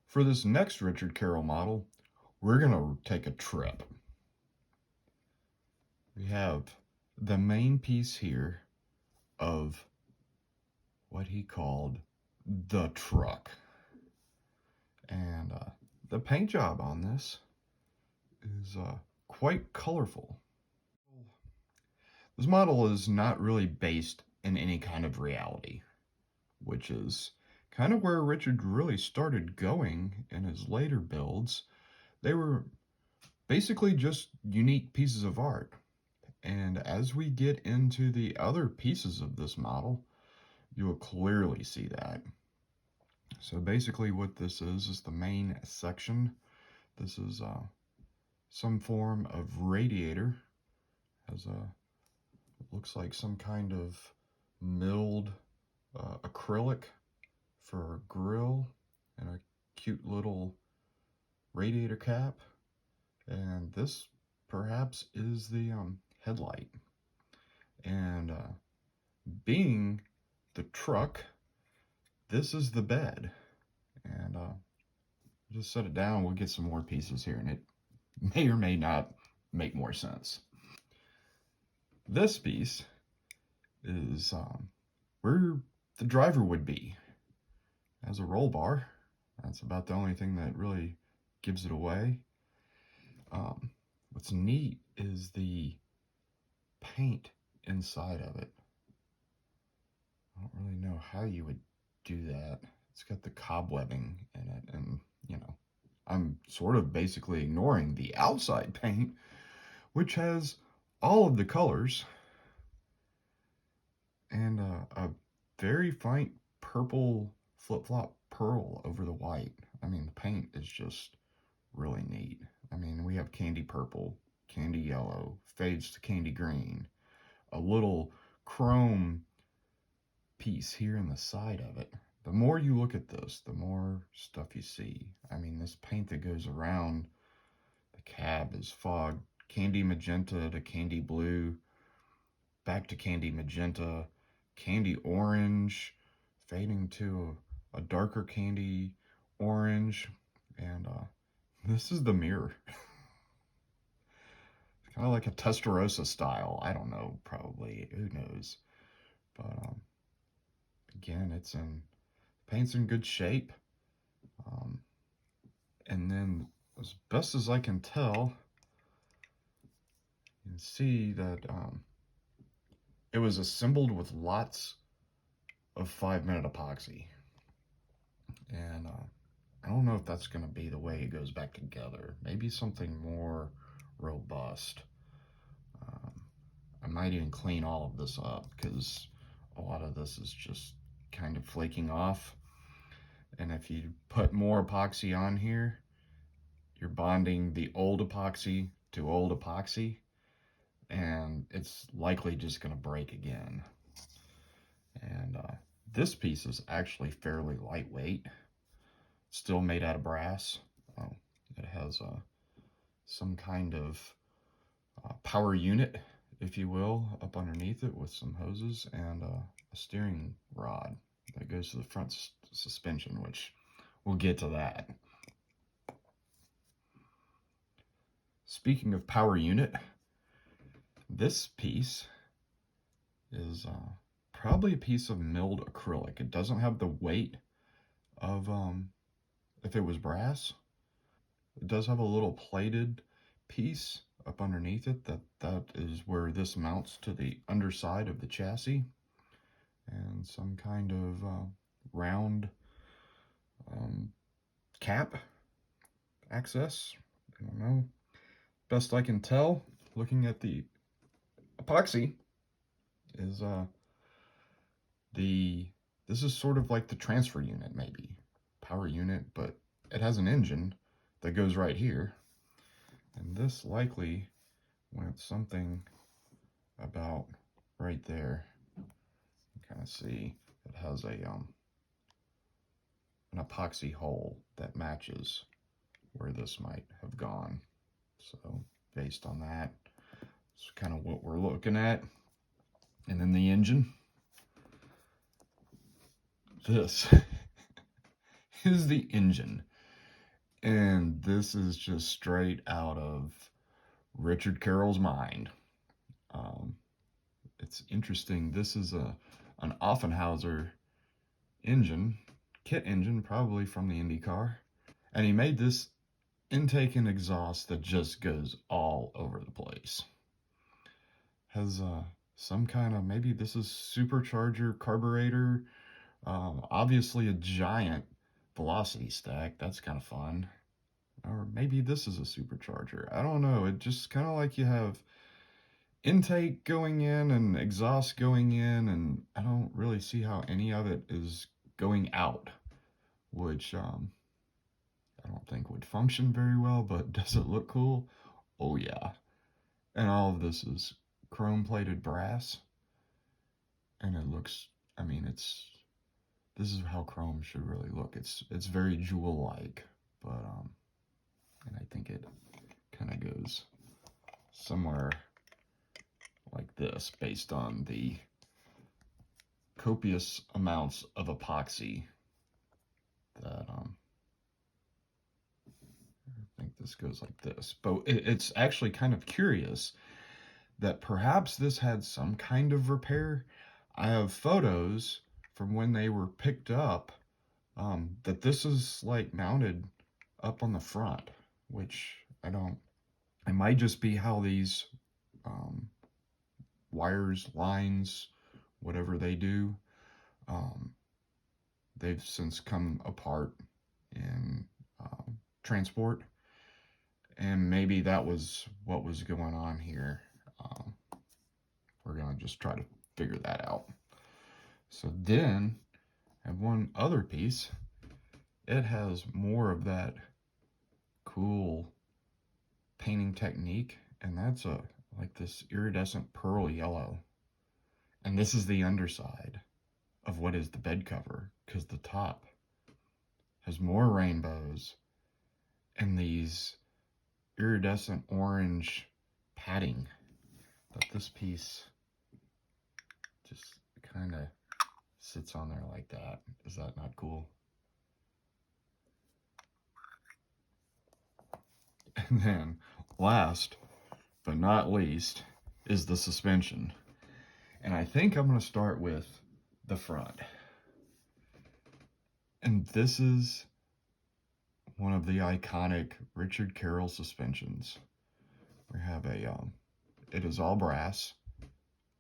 For this next Richard Carroll model, we're going to take a trip. We have the main piece here of what he called the truck. And the paint job on this is quite colorful. This model is not really based in any kind of reality, which is kind of where Richard really started going in his later builds. They were basically just unique pieces of art. And as we get into the other pieces of this model, you will clearly see that. So basically what this is the main section. This is some form of radiator. Has looks like some kind of milled acrylic for a grill and a cute little radiator cap. And this perhaps is the headlight. And being the truck, this is the bed. And just set it down. We'll get some more pieces here, and it may or may not make more sense. This piece is where the driver would be. As a roll bar. That's about the only thing that really gives it away. What's neat is the paint inside of it. I don't really know how you would do that. It's got the cobwebbing in it, and you know, I'm sort of basically ignoring the outside paint, which has all of the colors and a very faint purple flip-flop pearl over the white. I mean, the paint is just really neat. I mean, we have candy purple, candy yellow, fades to candy green, a little chrome piece here in the side of it. The more you look at this, the more stuff you see. I mean, this paint that goes around the cab is fogged candy magenta to candy blue, back to candy magenta, candy orange, fading to a darker candy orange, and this is the mirror. It's kind of like a Testarossa style. I don't know, probably, who knows. But again, paint's in good shape. And then, as best as I can tell, you can see that it was assembled with lots of 5-minute epoxy. And I don't know if that's going to be the way it goes back together. Maybe something more robust. I might even clean all of this up because a lot of this is just kind of flaking off. And if you put more epoxy on here, you're bonding the old epoxy to old epoxy, and it's likely just going to break again. And this piece is actually fairly lightweight, still made out of brass. It has some kind of power unit, if you will, up underneath it with some hoses and a steering rod that goes to the front suspension, which we'll get to that. Speaking of power unit, this piece is probably a piece of milled acrylic. It doesn't have the weight of if it was brass. It does have a little plated piece up underneath it that is where this mounts to the underside of the chassis, and some kind of round cap access. I don't know. Best I can tell, looking at the epoxy, is this is sort of like the transfer unit, maybe power unit, but it has an engine that goes right here, and this likely went something about right there. You kind of see it has a an epoxy hole that matches where this might have gone. So based on that, It's kind of what we're looking at. And then the engine. This is the engine. And this is just straight out of Richard Carroll's mind. Um, it's interesting. This is an Offenhauser engine, kit engine, probably from the Indy car. And he made this intake and exhaust that just goes all over the place. Has some kind of, maybe this is supercharger carburetor. Obviously a giant velocity stack. That's kind of fun. Or maybe this is a supercharger. I don't know. It just kind of like you have intake going in and exhaust going in, and I don't really see how any of it is going out, which I don't think would function very well, but does it look cool? Oh yeah. And all of this is chrome plated brass, and it looks, I mean, this is how chrome should really look. It's very jewel like, but and I think it kind of goes somewhere like this based on the copious amounts of epoxy that I think this goes like this. But it's actually kind of curious that perhaps this had some kind of repair. I have photos from when they were picked up that this is like mounted up on the front, which I don't, it might just be how these um, wires, lines, whatever they do, um, they've since come apart in transport, and maybe that was what was going on here. Um, we're gonna just try to figure that out. So then I have one other piece. It has more of that cool painting technique, and that's a like this iridescent pearl yellow. And this is the underside of what is the bed cover, because the top has more rainbows and these iridescent orange padding. But this piece just kind of sits on there like that. Is that not cool? And then last but not least is the suspension. And I think I'm going to start with the front. And this is one of the iconic Richard Carroll suspensions. We have it is all brass,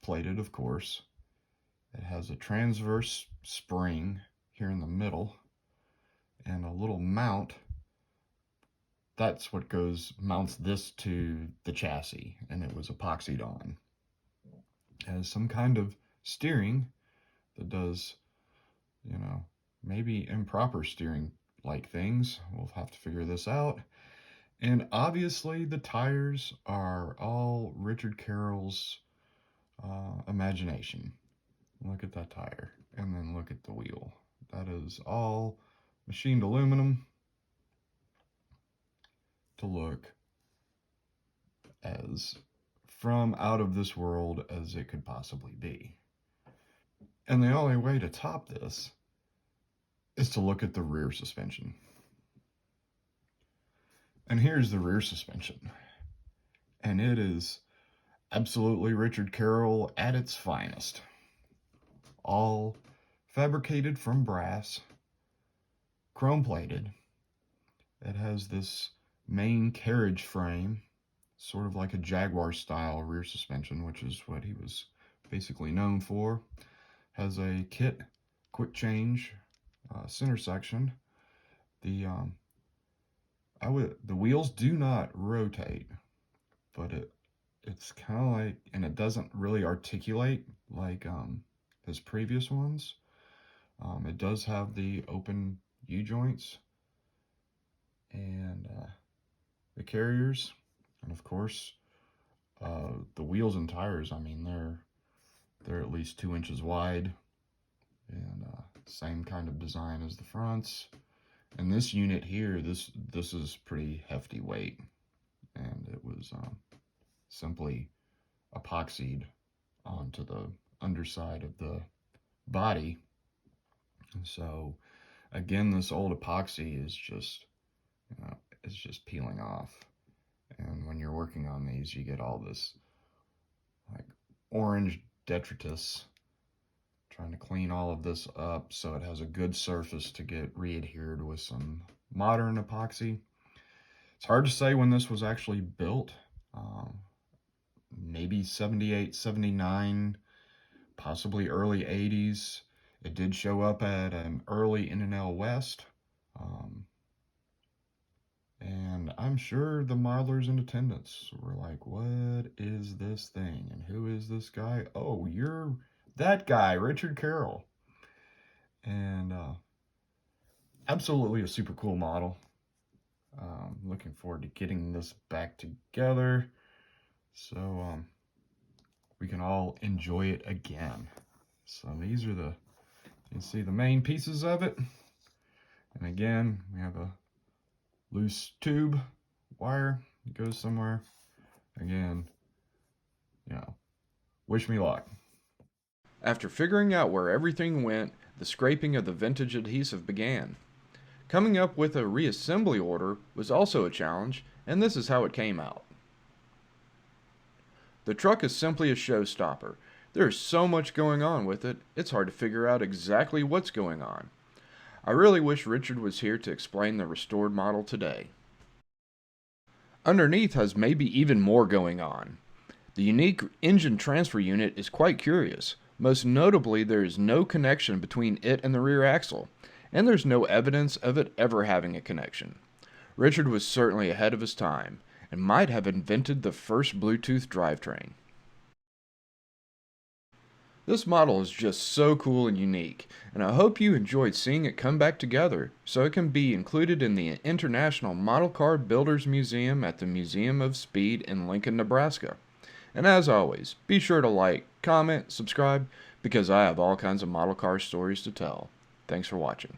plated of course. It has a transverse spring here in the middle and a little mount. That's what mounts this to the chassis, and it was epoxied on. It has some kind of steering that does, you know, maybe improper steering like things. We'll have to figure this out. And obviously the tires are all Richard Carroll's imagination. Look at that tire, and then look at the wheel. That is all machined aluminum to look as from out of this world as it could possibly be. And the only way to top this is to look at the rear suspension. And here's the rear suspension. And it is absolutely Richard Carroll at its finest. All fabricated from brass, chrome plated. It has this main carriage frame, sort of like a Jaguar style rear suspension, which is what he was basically known for. Has a kit quick change center section. The wheels do not rotate, but it's kind of like, and it doesn't really articulate like his previous ones. It does have the open U-joints and the carriers, and of course the wheels and tires. I mean, they're at least 2 inches wide, and same kind of design as the fronts. And this unit here, this is pretty hefty weight, and it was simply epoxied onto the underside of the body. And so again, this old epoxy is just it's just peeling off. And when you're working on these, you get all this like orange detritus, trying to clean all of this up so it has a good surface to get re-adhered with some modern epoxy. It's hard to say when this was actually built. Maybe 78, 79, possibly early 80s. It did show up at an early N&L West. And I'm sure the modelers in attendance were like, what is this thing? And who is this guy? Oh, you're that guy, Richard Carroll. And absolutely a super cool model. Looking forward to getting this back together so we can all enjoy it again. So these are you can see the main pieces of it. And again, we have a loose tube wire that goes somewhere. Again, wish me luck. After figuring out where everything went, the scraping of the vintage adhesive began. Coming up with a reassembly order was also a challenge, and this is how it came out. The truck is simply a showstopper. There is so much going on with it, it's hard to figure out exactly what's going on. I really wish Richard was here to explain the restored model today. Underneath has maybe even more going on. The unique engine transfer unit is quite curious. Most notably, there is no connection between it and the rear axle, and there's no evidence of it ever having a connection. Richard was certainly ahead of his time, and might have invented the first Bluetooth drivetrain. This model is just so cool and unique, and I hope you enjoyed seeing it come back together so it can be included in the International Model Car Builders Museum at the Museum of Speed in Lincoln, Nebraska. And as always, be sure to like, comment, subscribe, because I have all kinds of model car stories to tell. Thanks for watching.